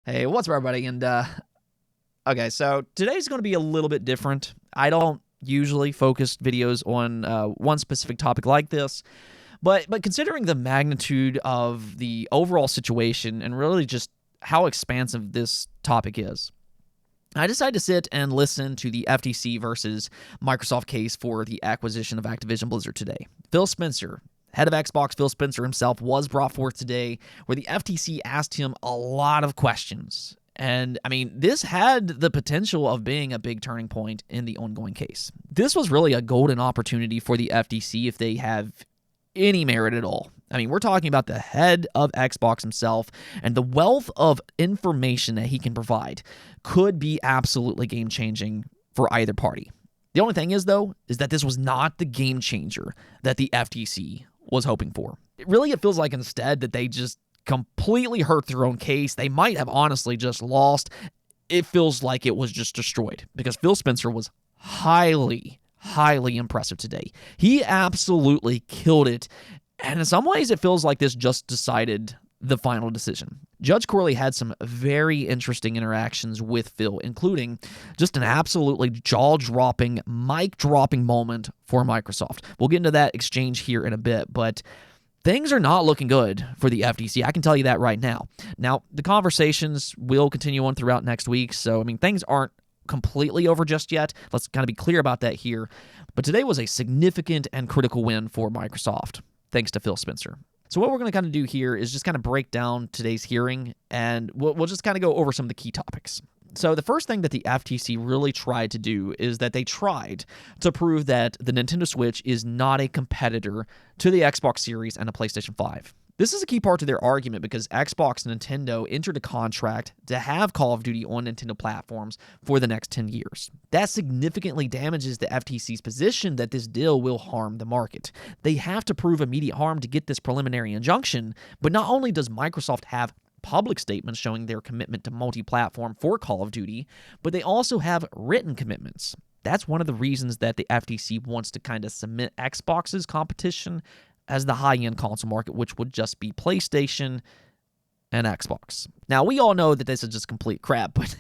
Hey, what's up, everybody? Okay, so today's going to be a little bit different. I don't usually focus videos on one specific topic like this, but considering the magnitude of the overall situation and really just how expansive this topic is, I decided to sit and listen to the FTC versus Microsoft case for the acquisition of Activision Blizzard today. Phil Spencer, head of Xbox, Phil Spencer himself, was brought forth today where the FTC asked him a lot of questions. And, I mean, this had the potential of being a big turning point in the ongoing case. This was really a golden opportunity for the FTC if they have any merit at all. I mean, we're talking about the head of Xbox himself, and the wealth of information that he can provide could be absolutely game-changing for either party. The only thing is, though, is that this was not the game changer that the FTC was hoping for. It feels like instead that they just completely hurt their own case. They might have honestly just lost. It feels like it was just destroyed because Phil Spencer was highly impressive today. He absolutely killed it. And in some ways, it feels like this just decided the final decision. Judge Corley had some very interesting interactions with Phil, including just an absolutely jaw-dropping, mic-dropping moment for Microsoft. We'll get into that exchange here in a bit, but things are not looking good for the FTC. I can tell you that right now. Now, the conversations will continue on throughout next week, so, I mean, things aren't completely over just yet. Let's kind of be clear about that here. But today was a significant and critical win for Microsoft, thanks to Phil Spencer. So what we're going to kind of do here is just kind of break down today's hearing, and we'll just kind of go over some of the key topics. So the first thing that the FTC really tried to do is that they tried to prove that the Nintendo Switch is not a competitor to the Xbox Series and the PlayStation 5. This is a key part to their argument because Xbox and Nintendo entered a contract to have Call of Duty on Nintendo platforms for the next 10 years. That significantly damages the FTC's position that this deal will harm the market. They have to prove immediate harm to get this preliminary injunction, but not only does Microsoft have public statements showing their commitment to multi-platform for Call of Duty, but they also have written commitments. That's one of the reasons that the FTC wants to kind of cement Xbox's competition as the high-end console market, which would just be PlayStation and Xbox. Now, we all know that this is just complete crap, but,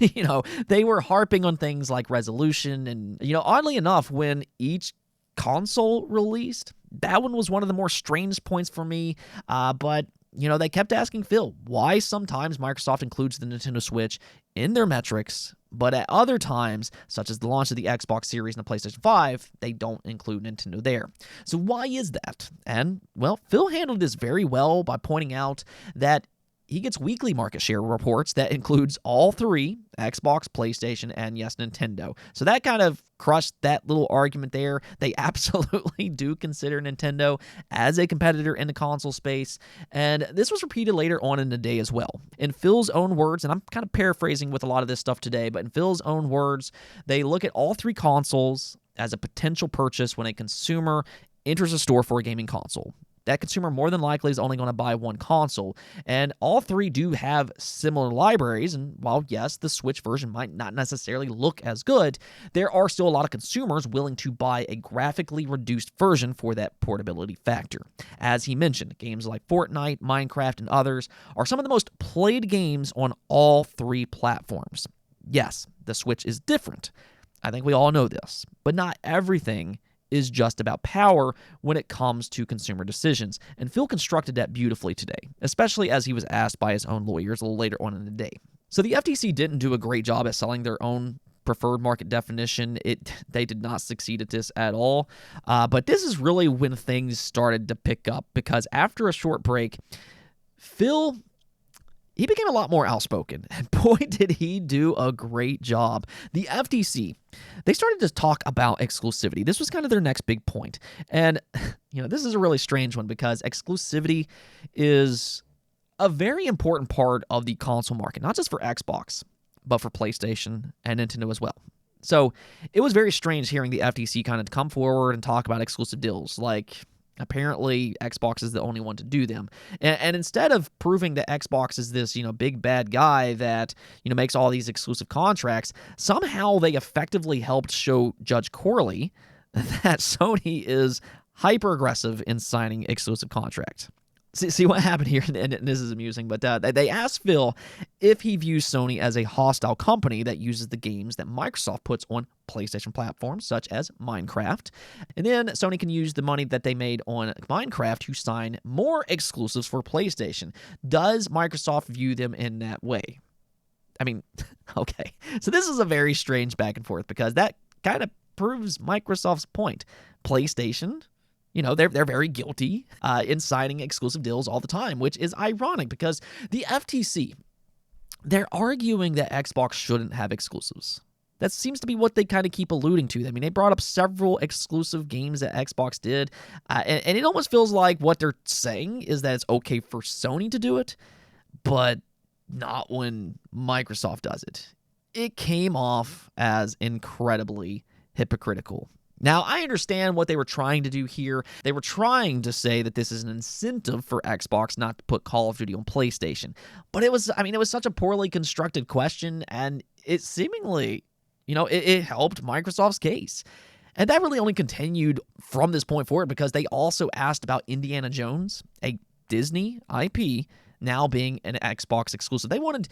they were harping on things like resolution, and, oddly enough, when each console released, that one was one of the more strange points for me, but they kept asking Phil why sometimes Microsoft includes the Nintendo Switch in their metrics, but at other times, such as the launch of the Xbox Series and the PlayStation 5, they don't include Nintendo there. So why is that? And, well, Phil handled this very well by pointing out that he gets weekly market share reports that includes all three, Xbox, PlayStation, and yes, Nintendo. So that kind of crushed that little argument there. They absolutely do consider Nintendo as a competitor in the console space. And this was repeated later on in the day as well. In Phil's own words, and I'm kind of paraphrasing with a lot of this stuff today, but in Phil's own words, they look at all three consoles as a potential purchase when a consumer enters a store for a gaming console. That consumer more than likely is only going to buy one console, and all three do have similar libraries, and while, yes, the Switch version might not necessarily look as good, there are still a lot of consumers willing to buy a graphically reduced version for that portability factor. As he mentioned, games like Fortnite, Minecraft, and others are some of the most played games on all three platforms. Yes, the Switch is different. I think we all know this, but not everything is just about power when it comes to consumer decisions. And Phil constructed that beautifully today, especially as he was asked by his own lawyers a little later on in the day. So the FTC didn't do a great job at selling their own preferred market definition. They did not succeed at this at all. But this is really when things started to pick up, because after a short break, Phil, he became a lot more outspoken, and boy, did he do a great job. The FTC, they started to talk about exclusivity. This was kind of their next big point. And, this is a really strange one because exclusivity is a very important part of the console market, not just for Xbox, but for PlayStation and Nintendo as well. So it was very strange hearing the FTC kind of come forward and talk about exclusive deals like, apparently, Xbox is the only one to do them. And instead of proving that Xbox is this, big bad guy that, makes all these exclusive contracts, somehow they effectively helped show Judge Corley that Sony is hyper-aggressive in signing exclusive contracts. See what happened here, and this is amusing, but they asked Phil if he views Sony as a hostile company that uses the games that Microsoft puts on PlayStation platforms, such as Minecraft. And then Sony can use the money that they made on Minecraft to sign more exclusives for PlayStation. Does Microsoft view them in that way? I mean, okay. So this is a very strange back and forth because that kind of proves Microsoft's point. PlayStation, they're very guilty in signing exclusive deals all the time, which is ironic because the FTC, they're arguing that Xbox shouldn't have exclusives. That seems to be what they kind of keep alluding to. I mean, they brought up several exclusive games that Xbox did, and it almost feels like what they're saying is that it's okay for Sony to do it, but not when Microsoft does it. It came off as incredibly hypocritical. Now, I understand what they were trying to do here. They were trying to say that this is an incentive for Xbox not to put Call of Duty on PlayStation. But it was such a poorly constructed question, and it seemingly, it helped Microsoft's case. And that really only continued from this point forward because they also asked about Indiana Jones, a Disney IP, now being an Xbox exclusive. They wanted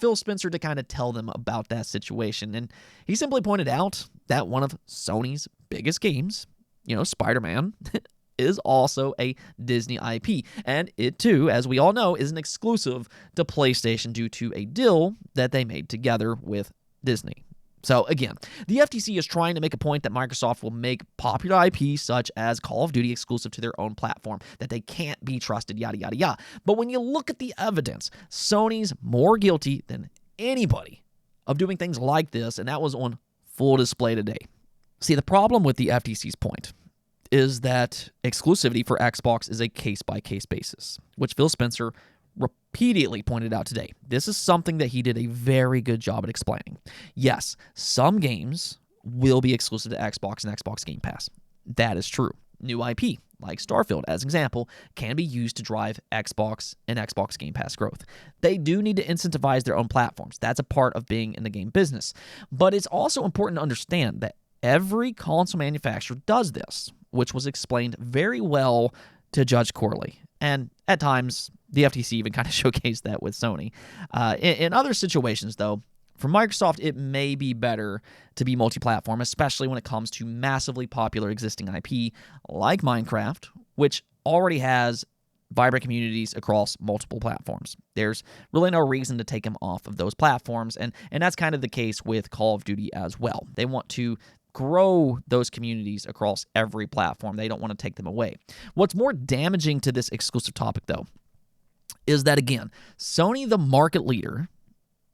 Phil Spencer to kind of tell them about that situation, and he simply pointed out that one of Sony's biggest games, Spider-Man, is also a Disney IP, and it too, as we all know, is an exclusive to PlayStation due to a deal that they made together with Disney. So again, the FTC is trying to make a point that Microsoft will make popular IPs such as Call of Duty exclusive to their own platform, that they can't be trusted, yada, yada, yada. But when you look at the evidence, Sony's more guilty than anybody of doing things like this, and that was on full display today. See, the problem with the FTC's point is that exclusivity for Xbox is a case-by-case basis, which Phil Spencer repeatedly pointed out today. This is something that he did a very good job at explaining. Yes, some games will be exclusive to Xbox and Xbox Game Pass. That is true. New IP, like Starfield, as an example, can be used to drive Xbox and Xbox Game Pass growth. They do need to incentivize their own platforms. That's a part of being in the game business. But it's also important to understand that every console manufacturer does this, which was explained very well to Judge Corley. And at times, the FTC even kind of showcased that with Sony. In other situations, though, for Microsoft, it may be better to be multi-platform, especially when it comes to massively popular existing IP like Minecraft, which already has vibrant communities across multiple platforms. There's really no reason to take them off of those platforms, and that's kind of the case with Call of Duty as well. They want to grow those communities across every platform. They don't want to take them away. What's more damaging to this exclusive topic, though, is that, again, Sony, the market leader,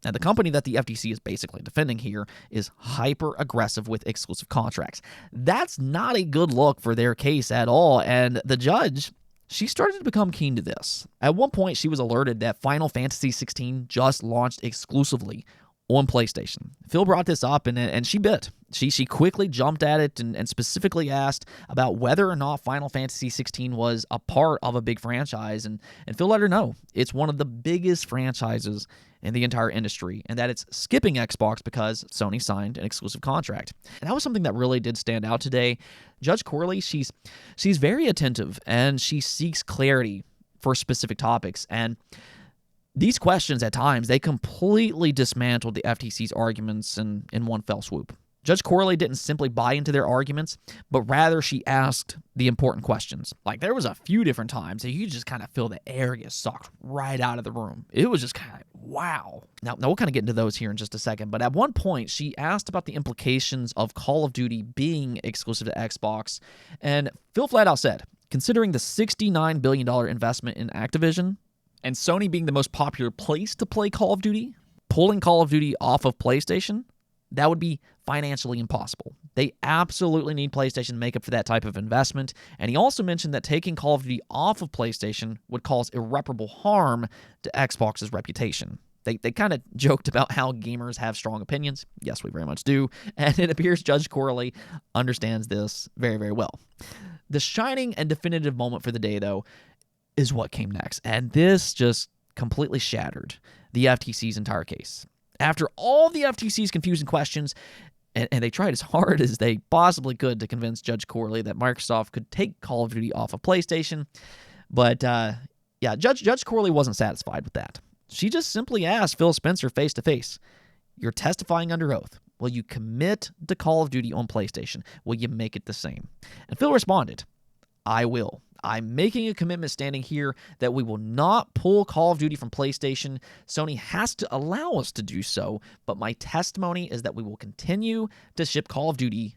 and the company that the FTC is basically defending here, is hyper-aggressive with exclusive contracts. That's not a good look for their case at all, and the judge, she started to become keen to this. At one point, she was alerted that Final Fantasy XVI just launched exclusively on PlayStation. Phil brought this up, and she bit. She quickly jumped at it and specifically asked about whether or not Final Fantasy XVI was a part of a big franchise, and Phil let her know it's one of the biggest franchises in the entire industry, and that it's skipping Xbox because Sony signed an exclusive contract. And that was something that really did stand out today. Judge Corley, she's very attentive, and she seeks clarity for specific topics, and these questions, at times, they completely dismantled the FTC's arguments in one fell swoop. Judge Corley didn't simply buy into their arguments, but rather she asked the important questions. Like, there was a few different times that you just kind of feel the air get sucked right out of the room. It was just kind of, wow. Now we'll kind of get into those here in just a second, but at one point, she asked about the implications of Call of Duty being exclusive to Xbox, and Phil flat out said, considering the $69 billion investment in Activision, and Sony being the most popular place to play Call of Duty, pulling Call of Duty off of PlayStation, that would be financially impossible. They absolutely need PlayStation to make up for that type of investment. And he also mentioned that taking Call of Duty off of PlayStation would cause irreparable harm to Xbox's reputation. They kind of joked about how gamers have strong opinions. Yes, we very much do. And it appears Judge Corley understands this very, very well. The shining and definitive moment for the day, though, is what came next. And this just completely shattered the FTC's entire case. After all the FTC's confusing questions, and they tried as hard as they possibly could to convince Judge Corley that Microsoft could take Call of Duty off of PlayStation, but Yeah, Judge Corley wasn't satisfied with that. She just simply asked Phil Spencer face to face, "You're testifying under oath. Will you commit to Call of Duty on PlayStation? Will you make it the same?" And Phil responded, "I will. I'm making a commitment standing here that we will not pull Call of Duty from PlayStation. Sony has to allow us to do so, but my testimony is that we will continue to ship Call of Duty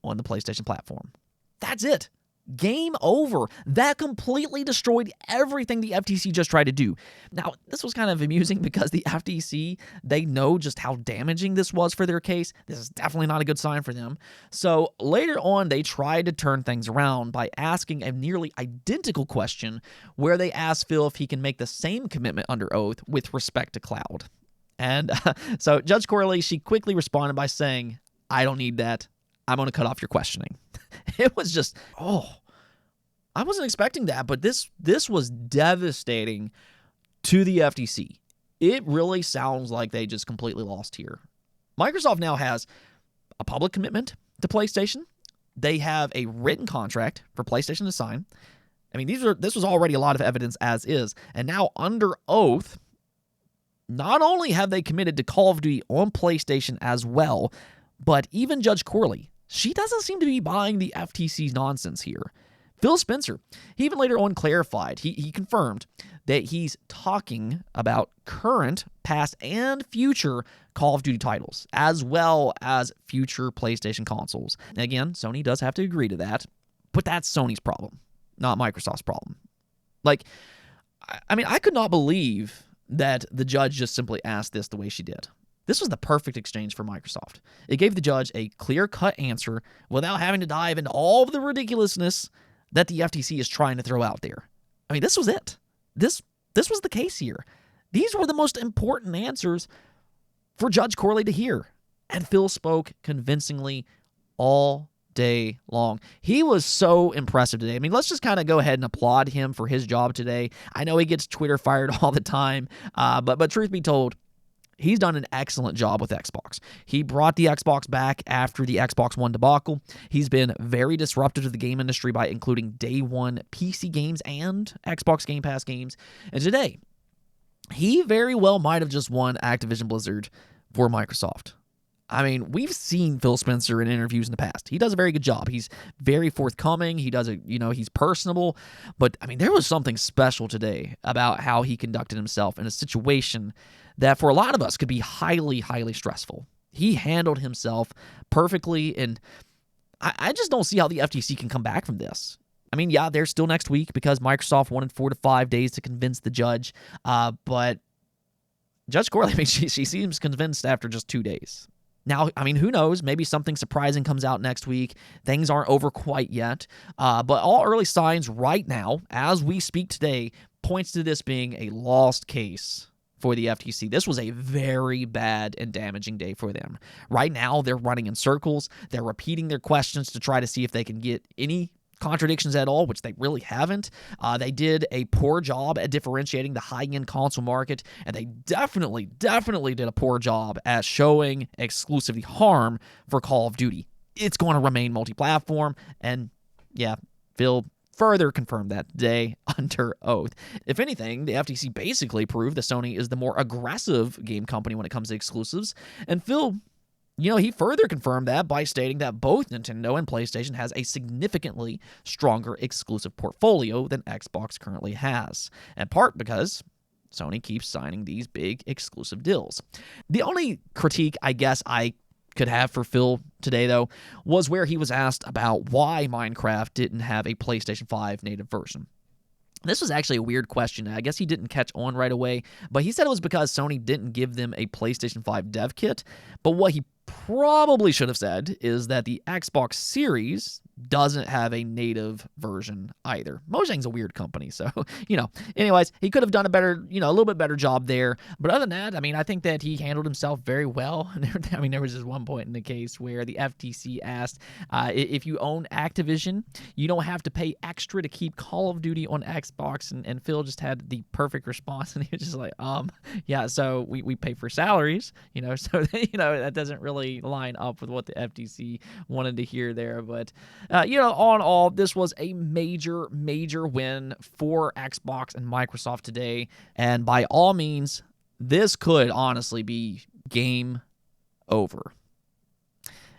on the PlayStation platform." That's it. Game over. That completely destroyed everything the FTC just tried to do. Now, this was kind of amusing because the FTC, they know just how damaging this was for their case. This is definitely not a good sign for them. So later on, they tried to turn things around by asking a nearly identical question where they asked Phil if he can make the same commitment under oath with respect to cloud. And so Judge Corley, she quickly responded by saying, "I don't need that. I'm going to cut off your questioning." It was just, I wasn't expecting that, but this was devastating to the FTC. It really sounds like they just completely lost here. Microsoft now has a public commitment to PlayStation. They have a written contract for PlayStation to sign. I mean, this was already a lot of evidence as is. And now under oath, not only have they committed to Call of Duty on PlayStation as well, but even Judge Corley, she doesn't seem to be buying the FTC's nonsense here. Phil Spencer, he even later on clarified, he confirmed that he's talking about current, past, and future Call of Duty titles, as well as future PlayStation consoles. And again, Sony does have to agree to that, but that's Sony's problem, not Microsoft's problem. Like, I mean, I could not believe that the judge just simply asked this the way she did. This was the perfect exchange for Microsoft. It gave the judge a clear-cut answer without having to dive into all of the ridiculousness that the FTC is trying to throw out there. I mean, this was it. This was the case here. These were the most important answers for Judge Corley to hear. And Phil spoke convincingly all day long. He was so impressive today. I mean, let's just kind of go ahead and applaud him for his job today. I know he gets Twitter fired all the time, but truth be told, he's done an excellent job with Xbox. He brought the Xbox back after the Xbox One debacle. He's been very disruptive to the game industry by including day one PC games and Xbox Game Pass games. And today, he very well might have just won Activision Blizzard for Microsoft. I mean, we've seen Phil Spencer in interviews in the past. He does a very good job. He's very forthcoming. He's personable. But, I mean, there was something special today about how he conducted himself in a situation that for a lot of us could be highly, highly stressful. He handled himself perfectly, and I just don't see how the FTC can come back from this. I mean, yeah, they're still next week because Microsoft wanted 4 to 5 days to convince the judge, but Judge Corley, I mean, she seems convinced after just 2 days. Now, I mean, who knows? Maybe something surprising comes out next week. Things aren't over quite yet. But all early signs right now, as we speak today, points to this being a lost case for the FTC. This was a very bad and damaging day for them. Right now, they're running in circles. They're repeating their questions to try to see if they can get any contradictions at all, which they really haven't. They did a poor job at differentiating the high-end console market, and they definitely did a poor job at showing exclusivity harm for Call of Duty. It's going to remain multi-platform, and yeah, Phil further confirmed that today under oath. If anything, the FTC basically proved that Sony is the more aggressive game company when it comes to exclusives, and Phil, he further confirmed that by stating that both Nintendo and PlayStation has a significantly stronger exclusive portfolio than Xbox currently has, in part because Sony keeps signing these big exclusive deals. The only critique I guess I could have for Phil today, though, was where he was asked about why Minecraft didn't have a PlayStation 5 native version. This was actually a weird question. I guess he didn't catch on right away, but he said it was because Sony didn't give them a PlayStation 5 dev kit. But what he probably should have said is that the Xbox Series doesn't have a native version either. Mojang's a weird company, so, anyways, he could have done a little bit better job there. But other than that, I mean, I think that he handled himself very well. I mean, there was just one point in the case where the FTC asked, if you own Activision, you don't have to pay extra to keep Call of Duty on Xbox, and Phil just had the perfect response, and he was just like, yeah, so we pay for salaries, so, that doesn't really line up with what the FTC wanted to hear there, but All in all, this was a major, major win for Xbox and Microsoft today. And by all means, this could honestly be game over.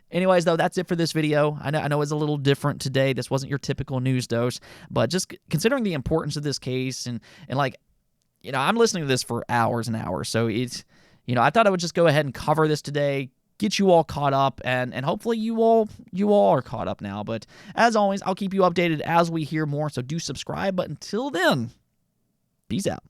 Anyways, though, that's it for this video. I know it's a little different today. This wasn't your typical news dose, but just considering the importance of this case and I'm listening to this for hours and hours. So it's, I thought I would just go ahead and cover this today, get you all caught up, and hopefully you all are caught up now. But as always, I'll keep you updated as we hear more. So do subscribe. But until then, peace out.